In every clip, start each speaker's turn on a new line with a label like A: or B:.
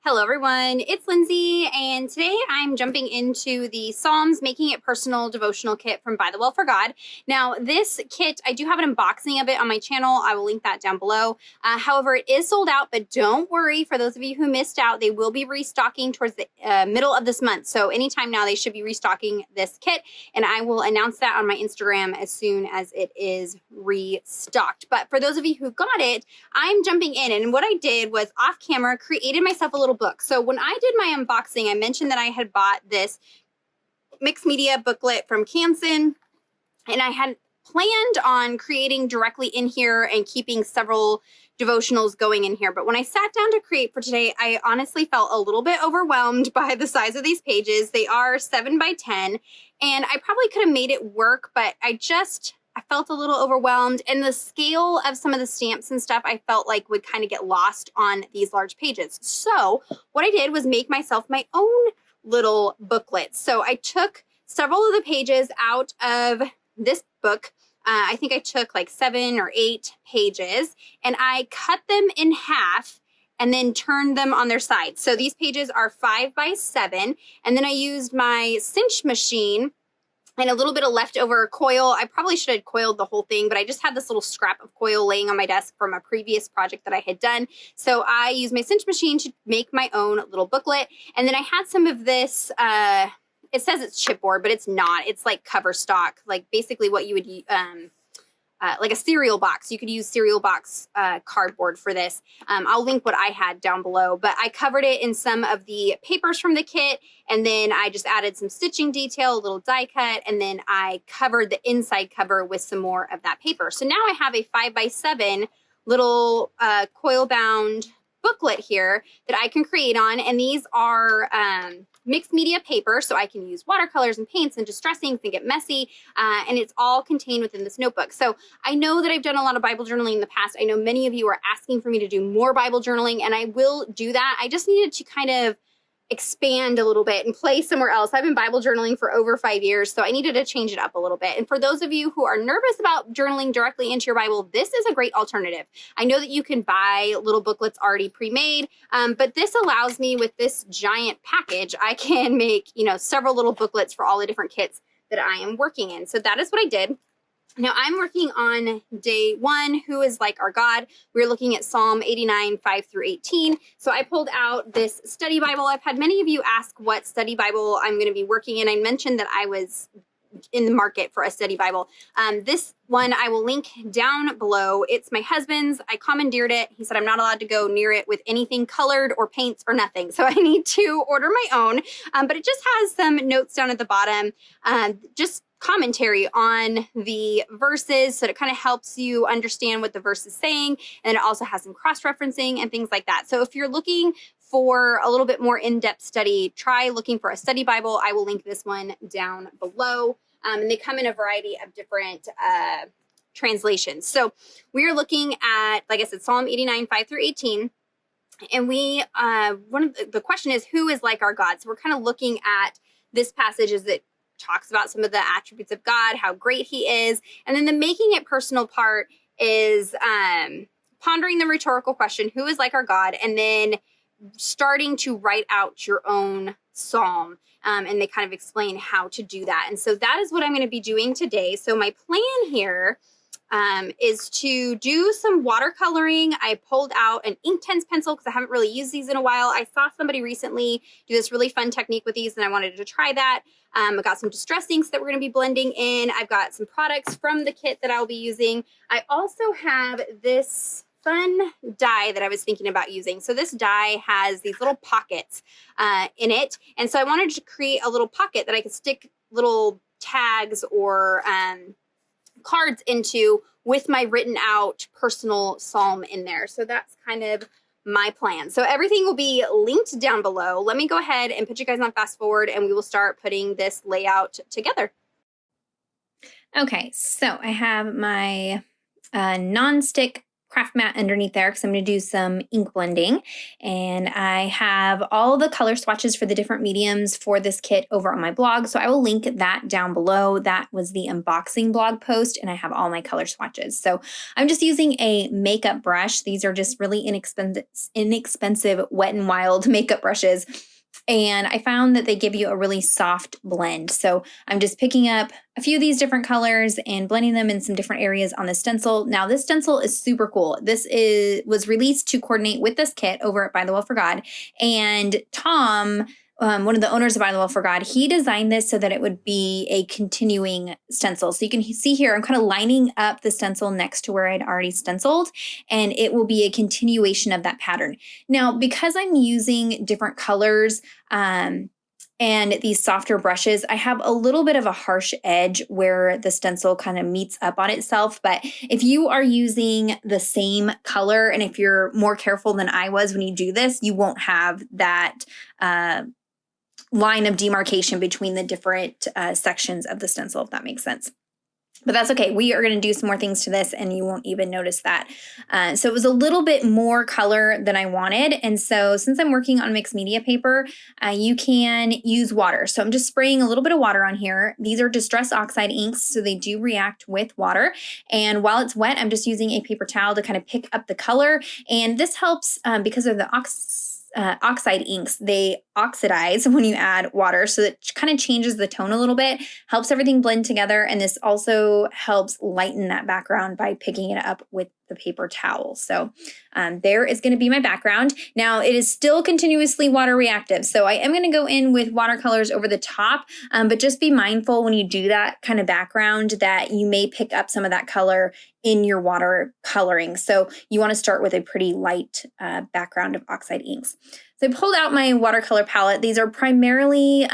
A: Hello everyone, it's Lindsay, and today I'm jumping into the Psalms Making It Personal devotional kit from ByTheWell4God. Now this kit, I do have an unboxing of it on my channel. I will link that down below. However, it is sold out, but don't worry, for those of you who missed out, they will be restocking towards the middle of this month. So anytime now they should be restocking this kit, and I will announce that on my Instagram as soon as it is restocked. But for those of you who got it, I'm jumping in, and what I did was off camera created myself a little book. So when I did my unboxing, I mentioned that I had bought this mixed media booklet from Canson, and I had planned on creating directly in here and keeping several devotionals going in here. But when I sat down to create for today, I honestly felt a little bit overwhelmed by the size of these pages. They are 7 by 10, and I probably could have made it work, but I felt a little overwhelmed, and the scale of some of the stamps and stuff I felt like would kind of get lost on these large pages. So what I did was make myself my own little booklet. So I took several of the pages out of this book. I think I took like 7 or 8 pages, and I cut them in half and then turned them on their sides. So these pages are 5 by 7, and then I used my cinch machine and a little bit of leftover coil. I probably should have coiled the whole thing, but I just had this little scrap of coil laying on my desk from a previous project that I had done. So I used my cinch machine to make my own little booklet. And then I had some of this, it says it's chipboard, but it's not. It's like cover stock, like basically what you would like a cereal box. You could use cereal box cardboard for this. I'll link what I had down below, but I covered it in some of the papers from the kit, and then I just added some stitching detail, a little die cut, and then I covered the inside cover with some more of that paper. So now I have a 5 by 7 little coil bound booklet here that I can create on, and these are mixed media paper, so I can use watercolors and paints and distressings and get messy, and it's all contained within this notebook. So I know that I've done a lot of Bible journaling in the past. I know many of you are asking for me to do more Bible journaling, and I will do that. I just needed to kind of expand a little bit and play somewhere else. I've been Bible journaling for over 5 years, so I needed to change it up a little bit. And for those of you who are nervous about journaling directly into your Bible, this is a great alternative. I know that you can buy little booklets already pre-made, but this allows me, with this giant package, I can make, several little booklets for all the different kits that I am working in. So that is what I did. Now I'm working on day 1, who is like our God. We're looking at Psalm 89, 5 through 18. So I pulled out this study Bible. I've had many of you ask what study Bible I'm going to be working in. I mentioned that I was in the market for a study Bible. This one I will link down below. It's my husband's. I commandeered it. He said I'm not allowed to go near it with anything colored or paints or nothing. So I need to order my own. But it just has some notes down at the bottom. Just commentary on the verses, so it kind of helps you understand what the verse is saying, and it also has some cross-referencing and things like that. So if you're looking for a little bit more in-depth study, try looking for a study Bible. I will link this one down below, and they come in a variety of different translations. So we are looking at, like I said, Psalm 89, 5 through 18. And the question is, who is like our God? So we're kind of looking at this passage as it talks about some of the attributes of God, how great he is. And then the making it personal part is pondering the rhetorical question, who is like our God? And then starting to write out your own psalm. And they kind of explain how to do that. And so that is what I'm going to be doing today. So my plan here is to do some watercoloring. I pulled out an Inktense pencil because I haven't really used these in a while. I saw somebody recently do this really fun technique with these, and I wanted to try that. I got some distress inks that we're going to be blending in. I've got some products from the kit that I'll be using. I also have this fun die that I was thinking about using. So this die has these little pockets in it. And so I wanted to create a little pocket that I could stick little tags or cards into with my written out personal psalm in there. So that's kind of my plan. So everything will be linked down below. Let me go ahead and put you guys on fast forward, and we will start putting this layout together.
B: Okay, so I have my non-stick
A: craft mat underneath there because I'm going to do some ink blending. And I have all the color swatches for the different mediums for this kit over on my blog. So I will link that down below. That was the unboxing blog post, and I have all my color swatches. So I'm just using a makeup brush. These are just really inexpensive Wet n Wild makeup brushes. And I found that they give you a really soft blend. So I'm just picking up a few of these different colors and blending them in some different areas on the stencil. Now this stencil is super cool. This was released to coordinate with this kit over at ByTheWell4God. And Tom, one of the owners of ByTheWell4God, he designed this so that it would be a continuing stencil. So you can see here, I'm kind of lining up the stencil next to where I'd already stenciled, and it will be a continuation of that pattern. Now, because I'm using different colors and these softer brushes, I have a little bit of a harsh edge where the stencil kind of meets up on itself. But if you are using the same color, and if you're more careful than I was when you do this, you won't have that line of demarcation between the different sections of the stencil, if that makes sense. But that's okay. We are going to do some more things to this and you won't even notice that. So it was a little bit more color than I wanted. And so since I'm working on mixed media paper, you can use water. So I'm just spraying a little bit of water on here. These are Distress Oxide inks, so they do react with water. And while it's wet, I'm just using a paper towel to kind of pick up the color. And this helps because of the oxide inks. They oxidize when you add water, so it kind of changes the tone a little bit, helps everything blend together, and this also helps lighten that background by picking it up with the paper towel. So there is going to be my background. Now it is still continuously water reactive, so I am going to go in with watercolors over the top, but just be mindful when you do that kind of background that you may pick up some of that color in your water coloring. So you want to start with a pretty light background of oxide inks. So I pulled out my watercolor palette. These are primarily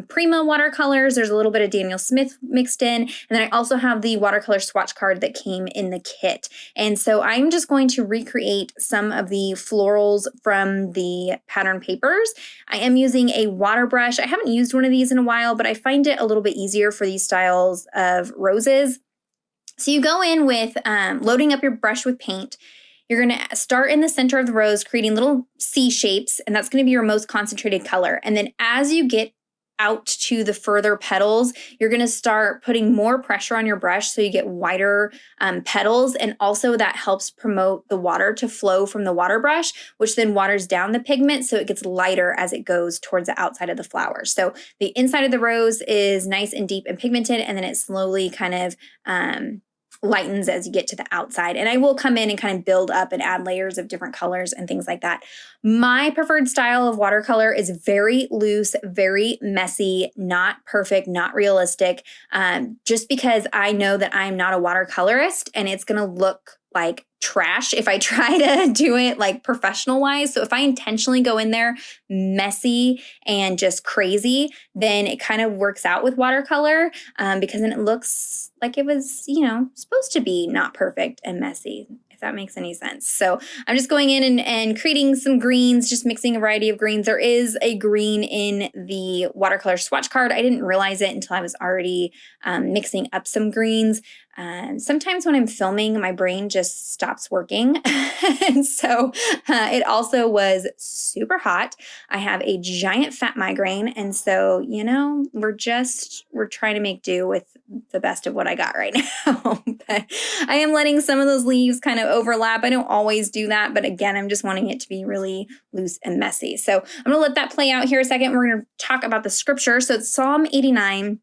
A: Prima watercolors. There's a little bit of Daniel Smith mixed in. And then I also have the watercolor swatch card that came in the kit. And so I'm just going to recreate some of the florals from the pattern papers. I am using a water brush. I haven't used one of these in a while, but I find it a little bit easier for these styles of roses. So you go in with loading up your brush with paint. You're going to start in the center of the rose, creating little C shapes, and that's going to be your most concentrated color. And then as you get out to the further petals, you're going to start putting more pressure on your brush so you get wider petals, and also that helps promote the water to flow from the water brush, which then waters down the pigment so it gets lighter as it goes towards the outside of the flower. So the inside of the rose is nice and deep and pigmented, and then it slowly kind of lightens as you get to the outside. And I will come in and kind of build up and add layers of different colors and things like that. My preferred style of watercolor is very loose, very messy, not perfect, not realistic, just because I know that I'm not a watercolorist and it's going to look like trash if I try to do it like professional wise. So if I intentionally go in there messy and just crazy, then it kind of works out with watercolor because then it looks like it was, supposed to be not perfect and messy, if that makes any sense. So I'm just going in and creating some greens, just mixing a variety of greens. There is a green in the watercolor swatch card. I didn't realize it until I was already mixing up some greens. Sometimes when I'm filming, my brain just stops working. And so it also was super hot. I have a giant fat migraine. And so, we're trying to make do with the best of what I got right now. But I am letting some of those leaves kind of overlap. I don't always do that. But again, I'm just wanting it to be really loose and messy. So I'm going to let that play out here a second. We're going to talk about the scripture. So it's Psalm 89.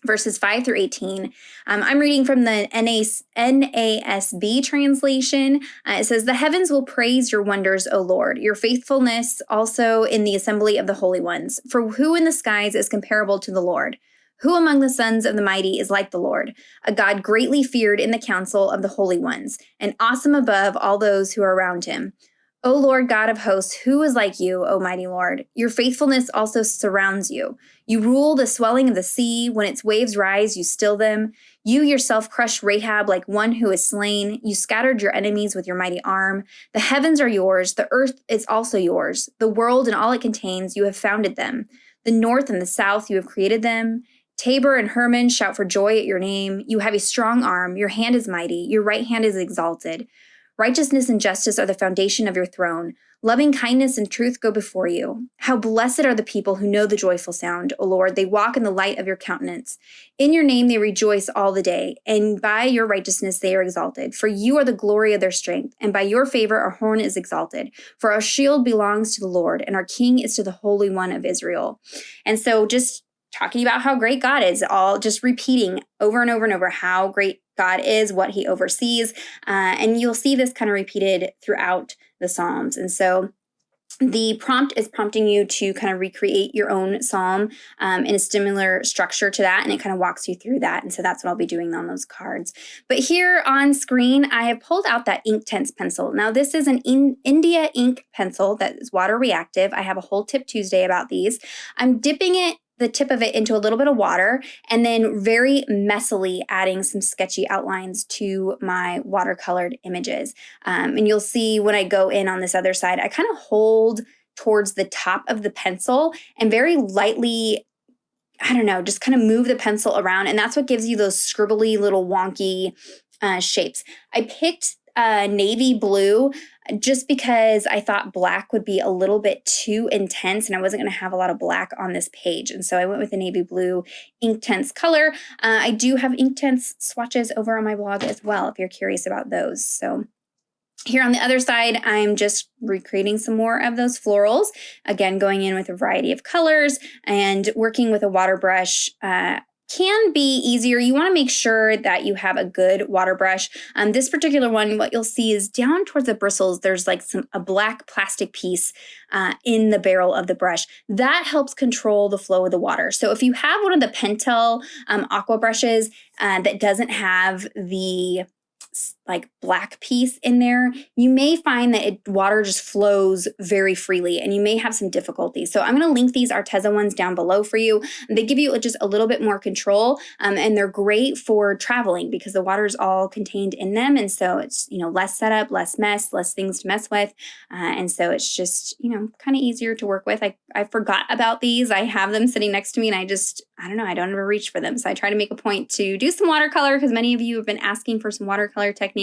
A: Verses 5 through 18. I'm reading from the NASB translation. It says, "The heavens will praise your wonders, O Lord, your faithfulness also in the assembly of the holy ones. For who in the skies is comparable to the Lord? Who among the sons of the mighty is like the Lord, a God greatly feared in the council of the holy ones, and awesome above all those who are around him? O Lord God of hosts, who is like you, O mighty Lord? Your faithfulness also surrounds you. You rule the swelling of the sea. When its waves rise, you still them. You yourself crushed Rahab like one who is slain. You scattered your enemies with your mighty arm. The heavens are yours. The earth is also yours. The world and all it contains, you have founded them. The north and the south, you have created them. Tabor and Hermon shout for joy at your name. You have a strong arm. Your hand is mighty. Your right hand is exalted.
B: Righteousness and justice are the foundation of your throne. Loving kindness and truth go before you. How blessed are the people who know the joyful sound, O Lord. They walk in the light of your countenance. In your name they rejoice all the day, and by your righteousness they are exalted. For you are the glory of their strength, and by your favor our horn is exalted. For our shield belongs to the Lord, and our king is to the Holy One of Israel. And so just talking about how great God is, all just repeating over and over and over how great God is, what he oversees. And you'll see this kind of repeated throughout the Psalms. And so the prompt is prompting you to kind of recreate your own psalm in a similar structure to that, and it kind of walks you through that. And so that's what I'll be doing on those cards. But here on screen, I have pulled out that Inktense pencil. Now, this is an India ink pencil that is water reactive. I have a whole tip Tuesday about these. I'm dipping the tip of it into a little bit of water, and then very messily adding some sketchy outlines to my watercolored images. And you'll see when I go in on this other side, I kind of hold towards the top of the pencil and very lightly, I don't know, just kind of move the pencil around. And that's what gives you those scribbly little wonky shapes. I picked navy blue just because I thought black would be a little bit too intense and I wasn't going to have a lot of black on this page. And so I went with the navy blue Inktense color. I do have Inktense swatches over on my blog as well if you're curious about those. So here on the other side, I'm just recreating some more of those florals. Again, going in with a variety of colors and working with a water brush can be easier. You want to make sure that you have a good water brush. This particular one, what you'll see is down towards the bristles, there's like a black plastic piece in the barrel of the brush. That helps control the flow of the water. So if you have one of the Pentel aqua brushes that doesn't have the like black piece in there, you may find that water just flows very freely and you may have some difficulty. So I'm going to link these Arteza ones down below for you. They give you just a little bit more control and they're great for traveling because the water is all contained in them. And so it's, less setup, less mess, less things to mess with. And so it's just, kind of easier to work with. I forgot about these. I have them sitting next to me and I don't ever reach for them. So I try to make a point to do some watercolor because many of you have been asking for some watercolor techniques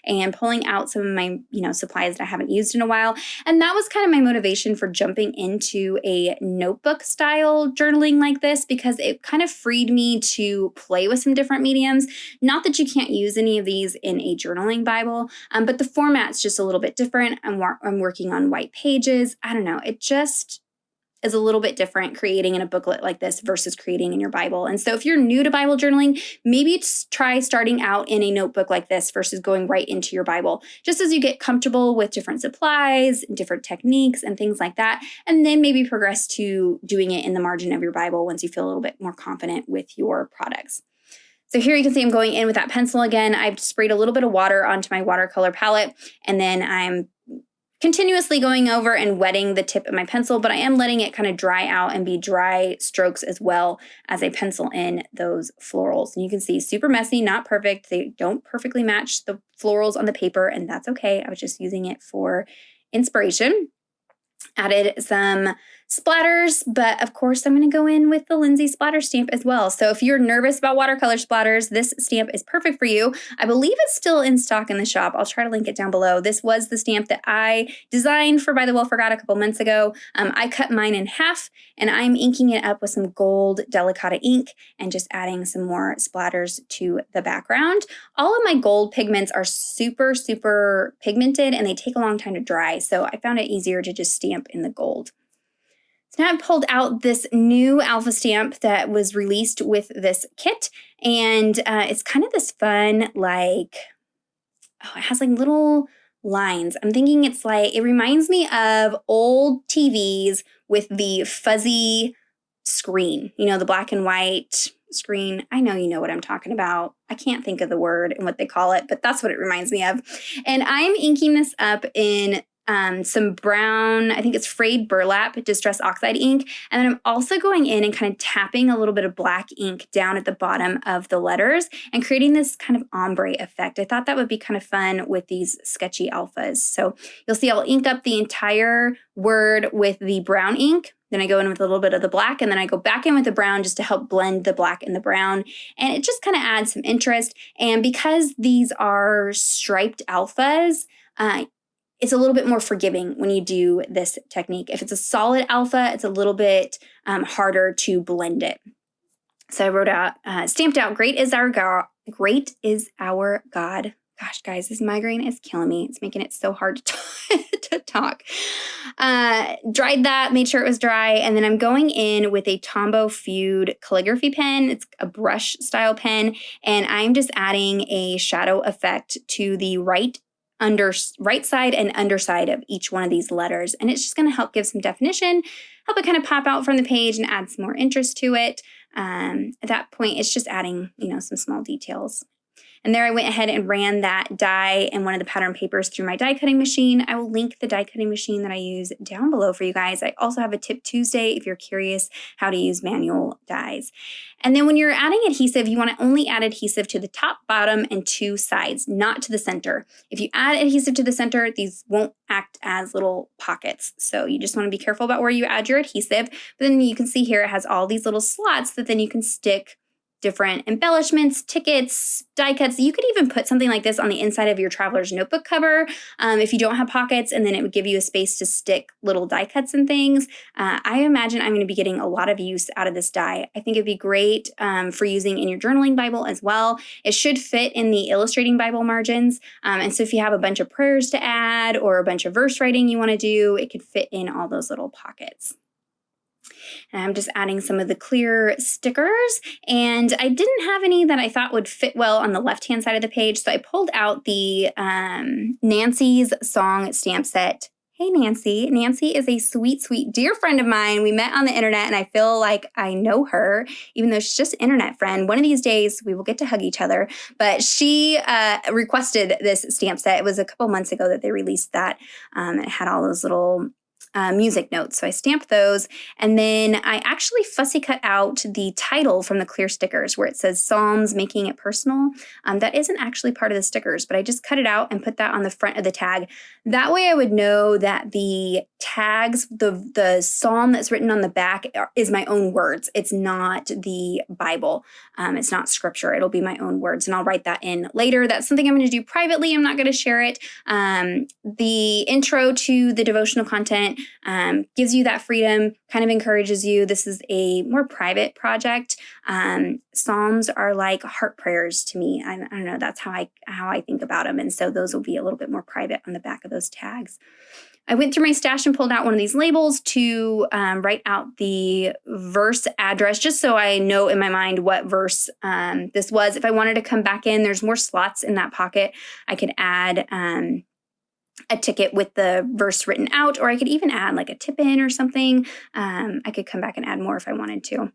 B: and pulling out some of my, supplies that I haven't used in a while. And that was kind of my motivation for jumping into a notebook style journaling like this because it kind of freed me to play with some different mediums. Not that you can't use any of these in a journaling Bible, but the format's just a little bit different. I'm working on white pages. I don't know. It just is a little bit different creating in a booklet like this versus creating in your Bible. And so if you're new to Bible journaling, maybe try starting out in a notebook like this versus going right into your Bible, just as you get comfortable with different supplies, different techniques, and things like that. And then maybe progress to doing it in the margin of your Bible once you feel a little bit more confident with your products. So here you can see I'm going in with that pencil again. I've sprayed a little bit of water onto my watercolor palette, and then I'm continuously going over and wetting the tip of my pencil, but I am letting it kind of dry out and be dry strokes as well as I pencil in those florals. And you can see super messy, not perfect. They don't perfectly match the florals on the paper, and that's okay. I was just using it for inspiration. Added some splatters, but of course I'm going to go in with the Lindsey splatter stamp as well. So if you're nervous about watercolor splatters, this stamp is perfect for you. I believe it's still in stock in the shop. I'll try to link it down below. This was the stamp that I designed for ByTheWell4God a couple months ago. I cut mine in half and I'm inking it up with some gold Delicata ink and just adding some more splatters to the background. All of my gold pigments are super, super pigmented and they take a long time to dry. So I found it easier to just stamp in the gold. So now I've pulled out this new alpha stamp that was released with this kit, and it's kind of this fun, it has like little lines. I'm thinking it reminds me of old TVs with the fuzzy screen, the black and white screen. I know you know what I'm talking about. I can't think of the word and what they call it, but that's what it reminds me of. And I'm inking this up in some brown, I think it's frayed burlap distress oxide ink. And then I'm also going in and kind of tapping a little bit of black ink down at the bottom of the letters and creating this kind of ombre effect. I thought that would be kind of fun with these sketchy alphas. So you'll see I'll ink up the entire word with the brown ink Then I go in with a little bit of the black, and then I go back in with the brown just to help blend the black and the brown. And it just kind of adds some interest. And because these are striped alphas, it's a little bit more forgiving when you do this technique. If it's a solid alpha, it's a little bit harder to blend it. So I wrote out, stamped out, great is our God. Great is our God. Gosh, guys, this migraine is killing me. It's making it so hard to talk. Dried that, made sure it was dry, and then I'm going in with a Tombow Feud calligraphy pen. It's a brush style pen, and I'm just adding a shadow effect to the right side and underside of each one of these letters. And it's just going to help give some definition, help it kind of pop out from the page and add some more interest to it. At that point, it's just adding, some small details. And there I went ahead and ran that die and one of the pattern papers through my die cutting machine. I will link the die cutting machine that I use down below for you guys. I also have a Tip Tuesday if you're curious how to use manual dies. And then when you're adding adhesive, you want to only add adhesive to the top, bottom, and 2 sides, not to the center. If you add adhesive to the center, these won't act as little pockets. So you just want to be careful about where you add your adhesive. But then you can see here it has all these little slots that then you can stick different embellishments, tickets, die cuts. You could even put something like this on the inside of your traveler's notebook cover if you don't have pockets, and then it would give you a space to stick little die cuts and things. I imagine I'm going to be getting a lot of use out of this die. I think it'd be great for using in your journaling Bible as well. It should fit in the illustrating Bible margins. And so if you have a bunch of prayers to add or a bunch of verse writing you want to do, it could fit in all those little pockets. And I'm just adding some of the clear stickers, and I didn't have any that I thought would fit well on the left-hand side of the page, so I pulled out the Nancy's Song stamp set. Hey, Nancy. Nancy is a sweet, sweet, dear friend of mine. We met on the internet, and I feel like I know her, even though she's just an internet friend. One of these days, we will get to hug each other, but she requested this stamp set. It was a couple months ago that they released that. It had all those little music notes. So I stamped those, and then I actually fussy cut out the title from the clear stickers where it says Psalms Making It Personal. That isn't actually part of the stickers, but I just cut it out and put that on the front of the tag. That way I would know that the tags, the psalm that's written on the back is my own words. It's not the Bible. It's not scripture. It'll be my own words, and I'll write that in later. That's something I'm going to do privately. I'm not going to share it. The intro to the devotional content gives you that freedom, kind of encourages you. This is a more private project. Psalms are like heart prayers to me. I don't know. That's how I think about them. And so those will be a little bit more private on the back of those tags. I went through my stash and pulled out one of these labels to write out the verse address, just so I know in my mind what verse this was. If I wanted to come back in, there's more slots in that pocket. I could add a ticket with the verse written out, or I could even add like a tip in or something. I could come back and add more if I wanted to.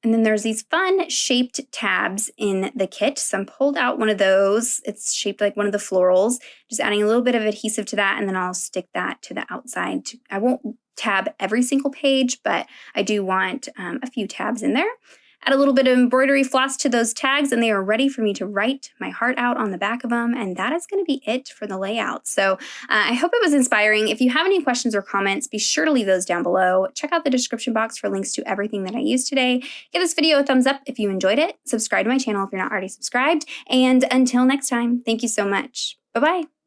B: And then there's these fun shaped tabs in the kit. So I pulled out one of those. It's shaped like one of the florals, just adding a little bit of adhesive to that, and then I'll stick that to the outside. I won't tab every single page, but I do want a few tabs in there. Add a little bit of embroidery floss to those tags, and they are ready for me to write my heart out on the back of them, and that is going to be it for the layout. So I hope it was inspiring. If you have any questions or comments, be sure to leave those down below. Check out the description box for links to everything that I used today. Give this video a thumbs up if you enjoyed it. Subscribe to my channel if you're not already subscribed, and until next time, thank you so much. Bye-bye.